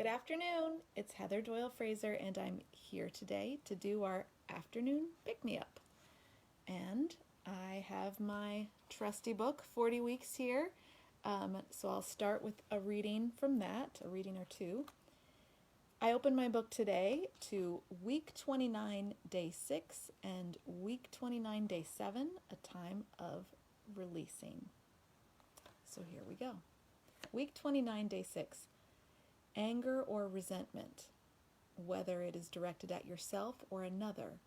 Good afternoon. It's Heather Doyle Fraser, and I'm here today to do our afternoon pick me up. And I have my trusty book, 40 Weeks, here. So I'll start with a reading from that, a reading or two. I opened my book today to week 29, day 6, and week 29, day 7, a time of releasing. So here we go. Week 29, day 6. Anger or resentment, whether it is directed at yourself or another,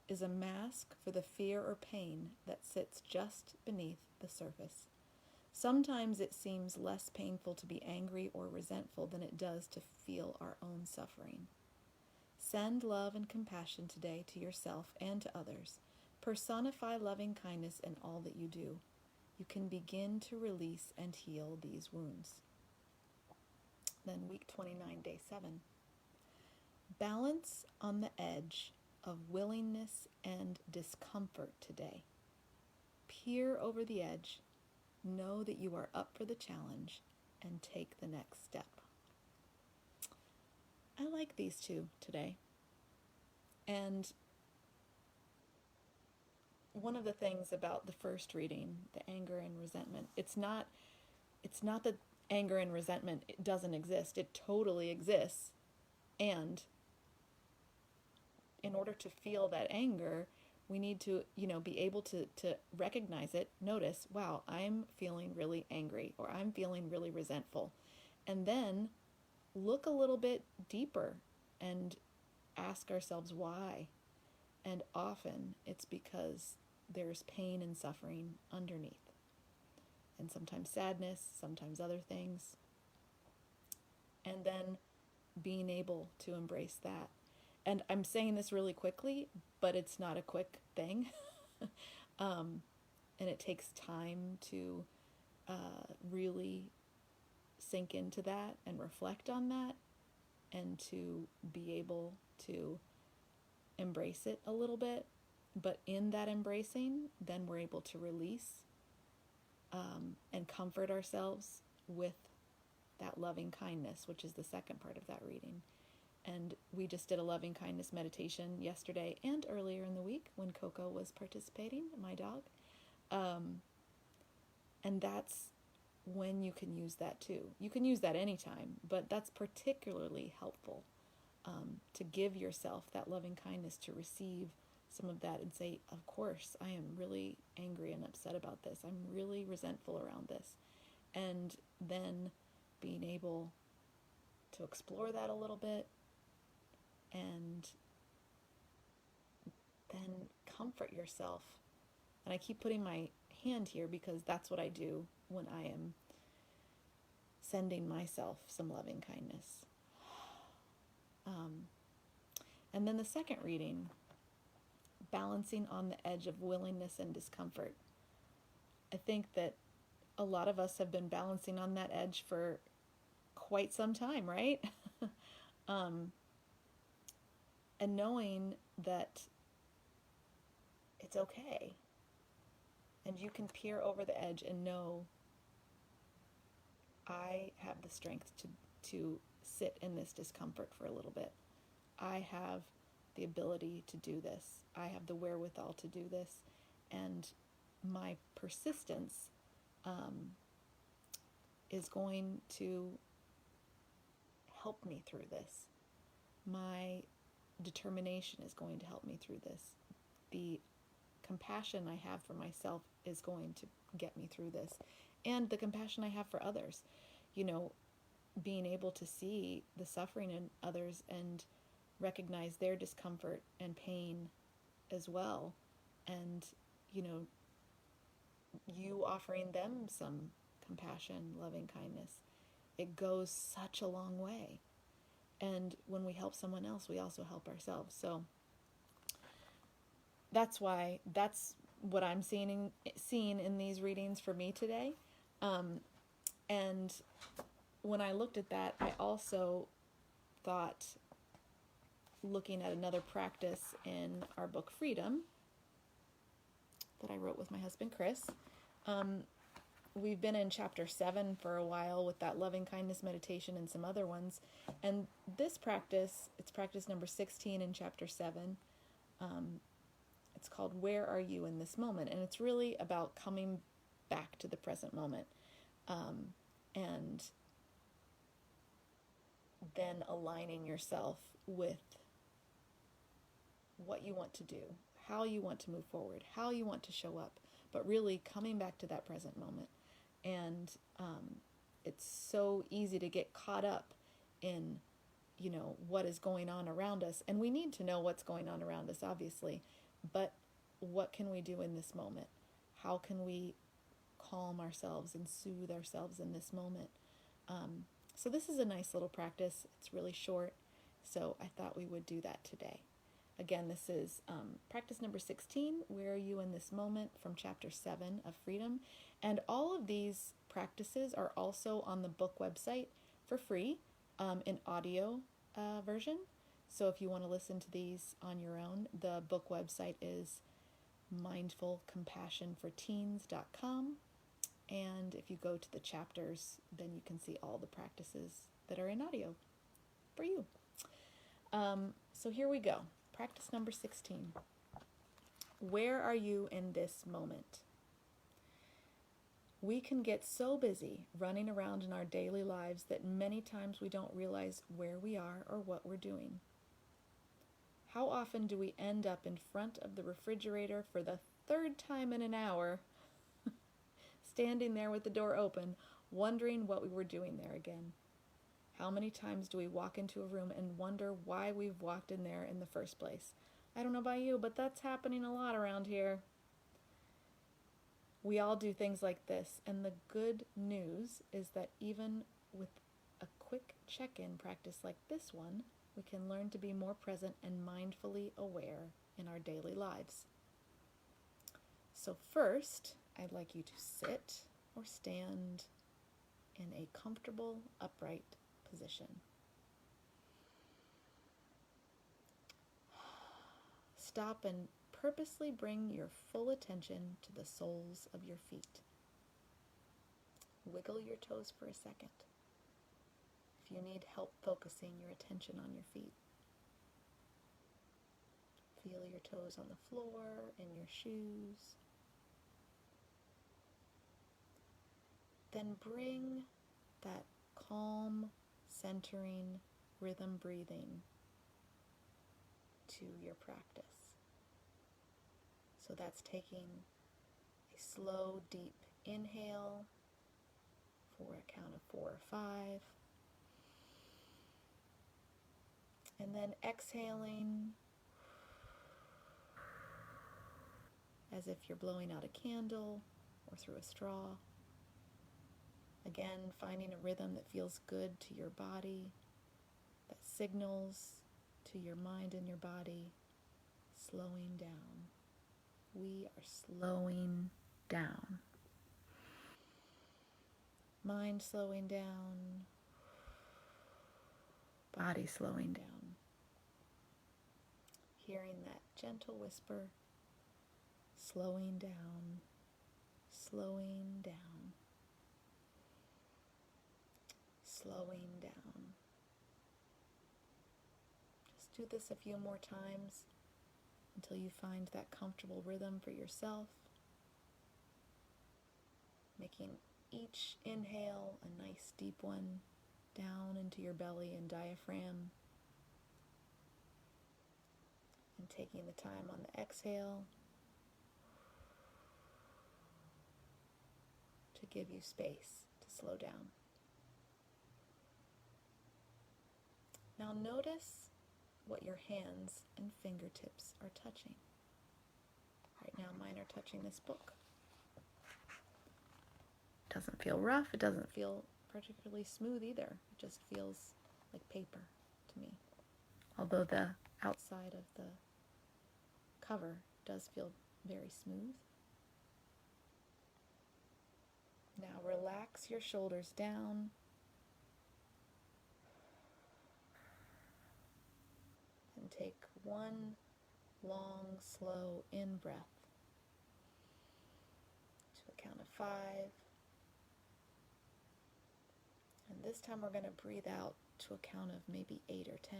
is a mask for the fear or pain that sits just beneath the surface. Sometimes it seems less painful to be angry or resentful than it does to feel our own suffering. Send love and compassion today to yourself and to others. Personify loving kindness in all that you do. You can begin to release and heal these wounds. Then week 29, day 7. Balance on the edge of willingness and discomfort today. Peer over the edge, know that you are up for the challenge, and take the next step. I like these two today. And one of the things about the first reading, the anger and resentment, it's not that anger and resentment, it doesn't exist. It totally exists. And in order to feel that anger, we need to, be able to recognize it, notice, wow, I'm feeling really angry or I'm feeling really resentful. And then look a little bit deeper and ask ourselves why. And often it's because there's pain and suffering underneath. And sometimes sadness, sometimes other things. And then being able to embrace that. And I'm saying this really quickly, but it's not a quick thing. And it takes time to really sink into that and reflect on that and to be able to embrace it a little bit. But in that embracing, then we're able to release and comfort ourselves with that loving kindness, which is the second part of that reading. And we just did a loving kindness meditation yesterday and earlier in the week when Coco was participating, my dog. And that's when you can use that too. You can use that anytime, but that's particularly helpful to give yourself that loving kindness, to receive some of that and say, of course, I am really angry and upset about this. I'm really resentful around this. And then being able to explore that a little bit and then comfort yourself. And I keep putting my hand here because that's what I do when I am sending myself some loving kindness. And then the second reading, balancing on the edge of willingness and discomfort. I think that a lot of us have been balancing on that edge for quite some time, right? And knowing that it's okay. And you can peer over the edge and know I have the strength to sit in this discomfort for a little bit. I have the ability to do this. I have the wherewithal to do this. And my persistence is going to help me through this. My determination is going to help me through this. The compassion I have for myself is going to get me through this. And the compassion I have for others. Being able to see the suffering in others and recognize their discomfort and pain as well. And, you offering them some compassion, loving kindness. It goes such a long way. And when we help someone else, we also help ourselves. So that's what I'm seeing in these readings for me today. And when I looked at that, I also thought, looking at another practice in our book Freedom that I wrote with my husband Chris, we've been in chapter 7 for a while with that loving kindness meditation and some other ones. And this practice, it's practice number 16 in chapter 7. It's called Where Are You in This Moment? And it's really about coming back to the present moment. And then aligning yourself with what you want to do, how you want to move forward, how you want to show up, but really coming back to that present moment. And it's so easy to get caught up in, what is going on around us. And we need to know what's going on around us, obviously. But what can we do in this moment? How can we calm ourselves and soothe ourselves in this moment? So this is a nice little practice. It's really short, so I thought we would do that today. Again, this is practice number 16, Where Are You in This Moment, from chapter 7 of Freedom. And all of these practices are also on the book website for free in audio version. So if you want to listen to these on your own, the book website is mindfulcompassionforteens.com. And if you go to the chapters, then you can see all the practices that are in audio for you. So here we go. Practice number 16. Where are you in this moment? We can get so busy running around in our daily lives that many times we don't realize where we are or what we're doing. How often do we end up in front of the refrigerator for the third time in an hour, standing there with the door open, wondering what we were doing there again? How many times do we walk into a room and wonder why we've walked in there in the first place? I don't know about you, but that's happening a lot around here. We all do things like this, and the good news is that even with a quick check-in practice like this one, we can learn to be more present and mindfully aware in our daily lives. So first, I'd like you to sit or stand in a comfortable, upright position. Stop and purposely bring your full attention to the soles of your feet. Wiggle your toes for a second if you need help focusing your attention on your feet. Feel your toes on the floor and your shoes. Then bring that calm, centering, rhythm breathing to your practice. So that's taking a slow, deep inhale for a count of 4 or 5. And then exhaling as if you're blowing out a candle or through a straw. Again, finding a rhythm that feels good to your body, that signals to your mind and your body, slowing down. We are slowing down. Mind slowing down, body slowing down. Hearing that gentle whisper, slowing down, slowing down, slowing down. Just do this a few more times until you find that comfortable rhythm for yourself, making each inhale a nice deep one down into your belly and diaphragm, and taking the time on the exhale to give you space to slow down. Now notice what your hands and fingertips are touching. Right now mine are touching this book. It doesn't feel rough, it doesn't feel particularly smooth either. It just feels like paper to me. Although the outside of the cover does feel very smooth. Now relax your shoulders down. And take one long, slow in-breath to a count of 5, And this time we're going to breathe out to a count of maybe 8 or 10.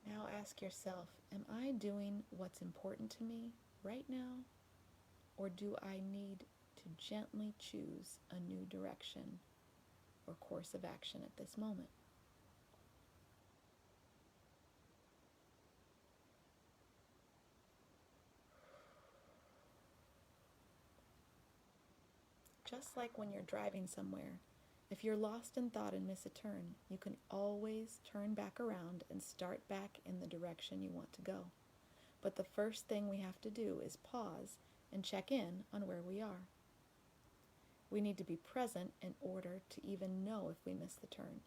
Now ask yourself, am I doing what's important to me right now? Or do I need to gently choose a new direction or course of action at this moment? Just like when you're driving somewhere, if you're lost in thought and miss a turn, you can always turn back around and start back in the direction you want to go. But the first thing we have to do is pause and check in on where we are. We need to be present in order to even know if we miss the turn.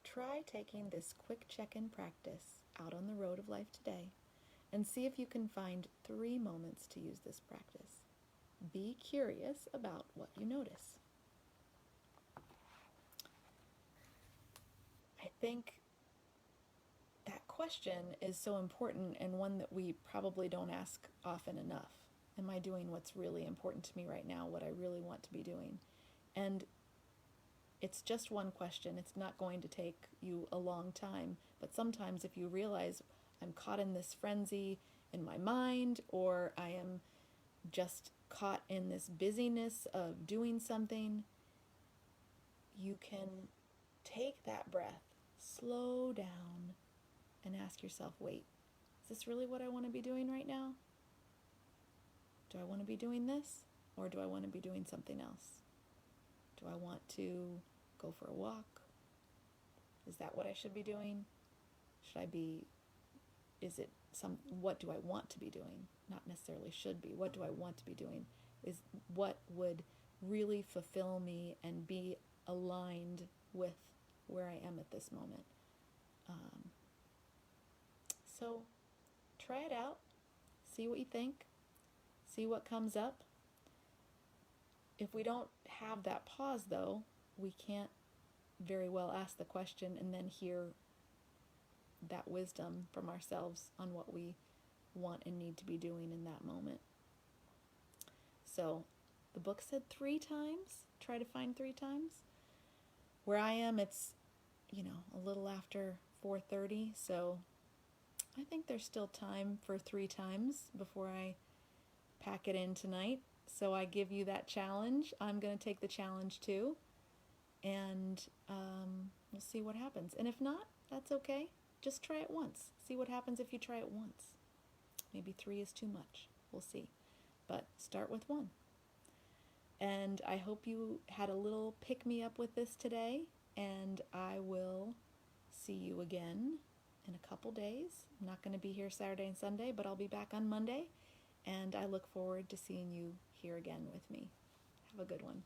Try taking this quick check-in practice out on the road of life today and see if you can find 3 moments to use this practice. Be curious about what you notice. I think that question is so important and one that we probably don't ask often enough. Am I doing what's really important to me right now, what I really want to be doing? And it's just one question. It's not going to take you a long time, but sometimes if you realize I'm caught in this frenzy in my mind, or I am just caught in this busyness of doing something, you can take that breath, slow down, and ask yourself, wait, is this really what I want to be doing right now? Do I want to be doing this, or do I want to be doing something else? Do I want to go for a walk? Is that what I should be doing? What do I want to be doing? Not necessarily should be. What do I want to be doing? Is what would really fulfill me and be aligned with where I am at this moment. So try it out. See what you think. See what comes up. If we don't have that pause, though, we can't very well ask the question and then hear that wisdom from ourselves on what we want and need to be doing in that moment. So the book said 3 times. Try to find 3 times. Where I am, it's, a little after 4:30, so I think there's still time for 3 times before I pack it in tonight. So I give you that challenge. I'm going to take the challenge too, and we'll see what happens. And if not, that's okay. Just try it once. See what happens if you try it once. Maybe 3 is too much. We'll see. But start with 1. And I hope you had a little pick-me-up with this today, and I will see you again in a couple days. I'm not going to be here Saturday and Sunday, but I'll be back on Monday, and I look forward to seeing you here again with me. Have a good one.